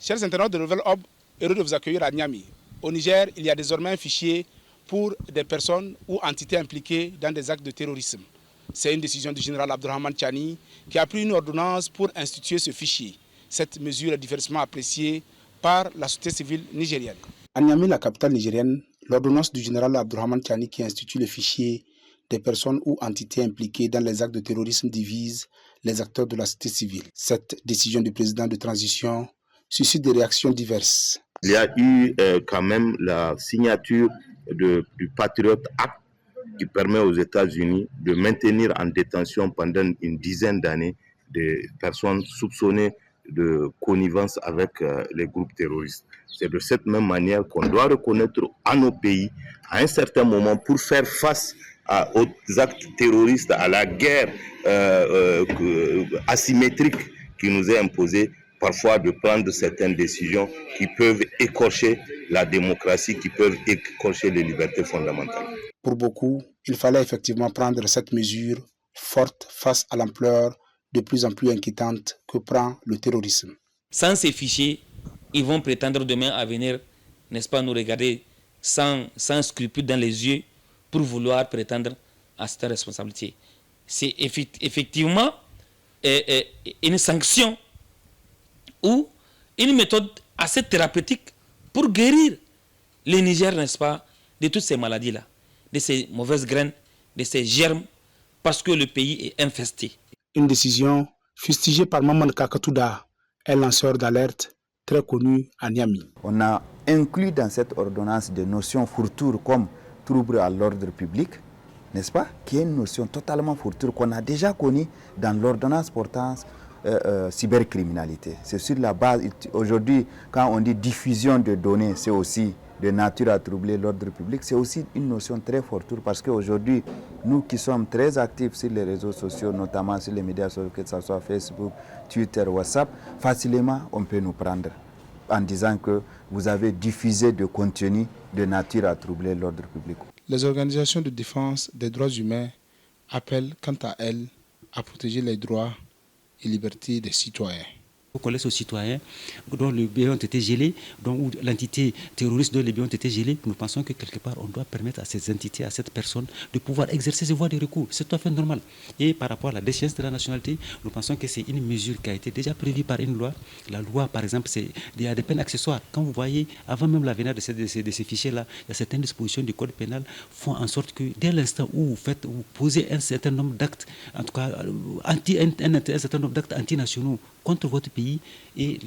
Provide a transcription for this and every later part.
Chers internautes de Nouvelle Ob, heureux de vous accueillir à Niamey. Au Niger, il y a désormais un fichier pour des personnes ou entités impliquées dans des actes de terrorisme. C'est une décision du général Abdourahmane Tchani qui a pris une ordonnance pour instituer ce fichier. Cette mesure est diversement appréciée par la société civile nigérienne. À Niamey, la capitale nigérienne, l'ordonnance du général Abdourahmane Tchani qui institue le fichier des personnes ou entités impliquées dans les actes de terrorisme divise les acteurs de la société civile. Cette décision du président de transition suscite des réactions diverses. Il y a eu quand même la signature du Patriot Act qui permet aux États-Unis de maintenir en détention pendant une dizaine d'années des personnes soupçonnées de connivence avec les groupes terroristes. C'est de cette même manière qu'on doit reconnaître à nos pays, à un certain moment, pour faire face aux actes terroristes, à la guerre asymétrique qui nous est imposée, parfois de prendre certaines décisions qui peuvent écorcher la démocratie, qui peuvent écorcher les libertés fondamentales. Pour beaucoup, il fallait effectivement prendre cette mesure forte face à l'ampleur de plus en plus inquiétante que prend le terrorisme. Sans ces fichiers, ils vont prétendre demain à venir, n'est-ce pas, nous regarder sans scrupule dans les yeux pour vouloir prétendre à cette responsabilité. C'est effectivement une sanction ou une méthode assez thérapeutique pour guérir le Niger, n'est-ce pas, de toutes ces maladies-là, de ces mauvaises graines, de ces germes, parce que le pays est infesté. Une décision fustigée par Maman Kakatouda, un lanceur d'alerte très connu à Niamey. On a inclus dans cette ordonnance des notions fourre-tout comme trouble à l'ordre public, n'est-ce pas, qui est une notion totalement fourre-tout qu'on a déjà connue dans l'ordonnance portant cybercriminalité. C'est sur la base, aujourd'hui, quand on dit diffusion de données, c'est aussi de nature à troubler l'ordre public, c'est aussi une notion très forte parce qu'aujourd'hui, nous qui sommes très actifs sur les réseaux sociaux, notamment sur les médias sociaux, que ce soit Facebook, Twitter, WhatsApp, facilement on peut nous prendre en disant que vous avez diffusé de contenu de nature à troubler l'ordre public. Les organisations de défense des droits humains appellent quant à elles à protéger les droits et libertés des citoyens. Qu'on laisse aux citoyens dont les biens ont été gelés, ou l'entité terroriste dont les biens ont été gelés, nous pensons que quelque part on doit permettre à ces entités, à cette personne de pouvoir exercer ses voies de recours. C'est tout à fait normal. Et par rapport à la déchéance de la nationalité, nous pensons que c'est une mesure qui a été déjà prévue par une loi. La loi, par exemple, il y a des peines accessoires. Quand vous voyez, avant même l'avènement de ces fichiers-là, il y a certaines dispositions du code pénal font en sorte que dès l'instant où vous posez un certain nombre d'actes, en tout cas un certain nombre d'actes antinationaux contre votre pays, et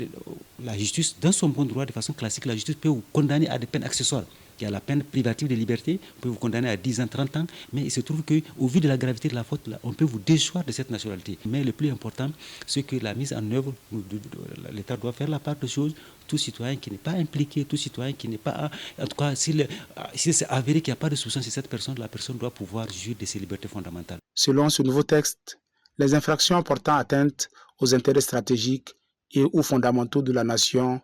la justice, dans son bon droit, de façon classique, la justice peut vous condamner à des peines accessoires. Il y a la peine privative de liberté, on peut vous condamner à 10 ans, 30 ans, mais il se trouve qu'au vu de la gravité de la faute, on peut vous déchoir de cette nationalité. Mais le plus important, c'est que la mise en œuvre, l'État doit faire la part de choses. Tout citoyen qui n'est pas impliqué, tout citoyen qui n'est pas... En tout cas, si c'est avéré qu'il n'y a pas de soupçon sur cette personne, la personne doit pouvoir jouir de ses libertés fondamentales. Selon ce nouveau texte, les infractions portant atteinte aux intérêts stratégiques et ou fondamentaux de la nation,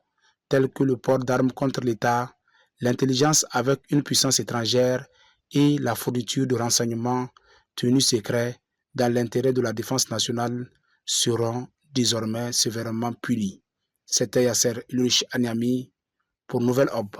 tels que le port d'armes contre l'État, l'intelligence avec une puissance étrangère et la fourniture de renseignements tenus secrets dans l'intérêt de la défense nationale, seront désormais sévèrement punis. C'était Yasser Ilrich à Niamey pour Nouvelle Ob.